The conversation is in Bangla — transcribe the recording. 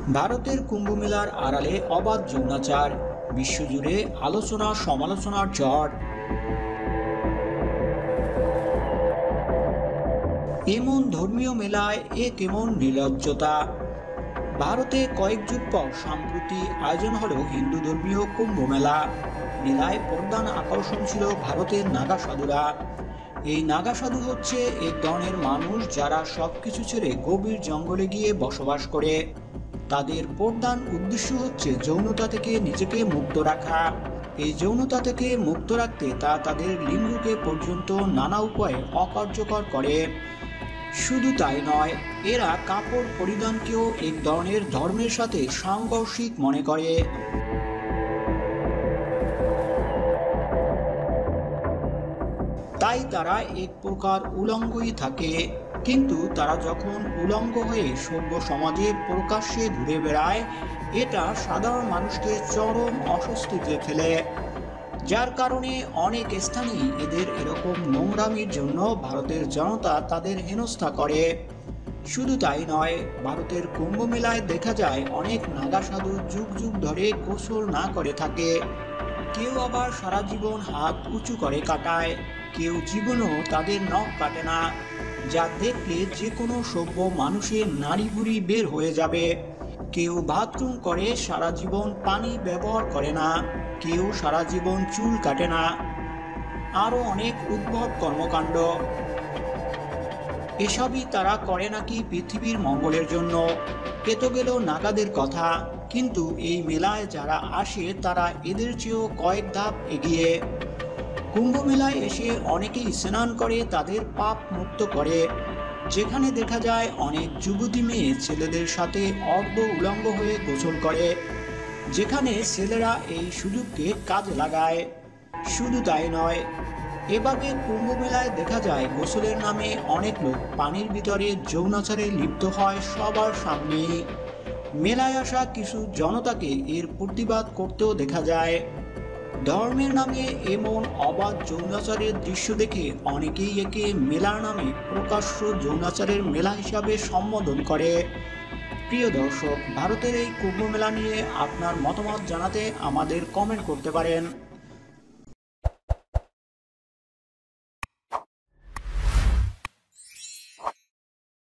ভারতের কুম্ভমেলার আড়ালে অবাধ যৌনাচার, বিশ্বজুড়ে আলোচনা সমালোচনার ঝড়। এমন ধর্মীয় মেলায় কেমন নির্লজ্জতা। ভারতে কয়েক যুগ পর সম্প্রতি আয়োজন হলো হিন্দু ধর্মীয় কুম্ভ মেলা। মেলায় প্রধান আকর্ষণ ছিল ভারতের নাগা সাধুরা। এই নাগা সাধু হচ্ছে এক ধরনের মানুষ যারা সবকিছু ছেড়ে গভীর জঙ্গলে গিয়ে বসবাস করে। তাদের প্রধান উদ্দেশ্য হচ্ছে যৌনতা থেকে নিজেকে মুক্ত রাখা। এই যৌনতা থেকে মুক্ত রাখতে তাদের লিঙ্গকে পর্যন্ত নানা উপায়ে অকার্যকর করে। শুধু তাই নয়, এরা কাপড় পরিধানকেও এক ধরনের ধর্মের সাথে সাংঘর্ষিক মনে করে। তাই তারা এক প্রকার উলঙ্গই থাকে। কিন্তু তারা যখন উলঙ্গ হয়ে সভ্য সমাজে প্রকাশ্যে ঘুরে বেড়ায়, এটা সাধারণ মানুষকে চরম অস্বস্তিতে ফেলে। যার কারণে অনেক স্থানেই এদের এরকম নোংরামির জন্য ভারতের জনতা তাদের হেনস্থা করে। শুধু তাই নয়, ভারতের কুম্ভ মেলায় দেখা যায় অনেক নাগা সাধু যুগ যুগ ধরে গোসল না করে থাকে। কেউ আবার সারা জীবন হাত উঁচু করে কাটায়। কেউ জীবনও তাদের নখ কাটে না, যা দেখলে যে কোনো সভ্য মানুষের নাড়ি ভুঁড়ি বের হয়ে যাবে। কেউ বাথরুম করে সারা জীবন পানি ব্যবহার করে না। কেউ সারা জীবন চুল কাটে না। আরও অনেক উদ্ভট কর্মকাণ্ড। এসবই তারা করে নাকি পৃথিবীর মঙ্গলের জন্য। এ তো গেল নাগাদের কথা, কিন্তু এই মেলায় যারা আসে তারা এদের চেয়েও কয়েক ধাপ এগিয়ে। কুম্ভ মেলায় এসে অনেকেই স্নান করে তাদের পাপ মুক্ত করে। যেখানে দেখা যায় অনেক যুবতী মেয়ে ছেলেদের সাথে অর্ধ উলঙ্গ হয়ে গোসল করে, যেখানে ছেলেরা এই সুযোগকে কাজে লাগায়। শুধু তাই নয়, এভাবে কুম্ভ মেলায় দেখা যায় গোসলের নামে অনেক লোক পানির ভিতরে যৌনাচারে লিপ্ত হয় সবার সামনেই। মেলায় আসা কিছু জনতাকে এর প্রতিবাদ করতেও দেখা যায়। ধর্মের নামে এমন অবাধ যৌনাচারের দৃশ্য দেখে অনেকেই একে মেলার নামে প্রকাশ্য যৌনাচারের মেলা হিসাবে সম্বোধন করে। প্রিয় দর্শক, ভারতের এই কুম্ভ মেলা নিয়ে আপনার মতামত জানাতে আমাদের কমেন্ট করতে পারেন।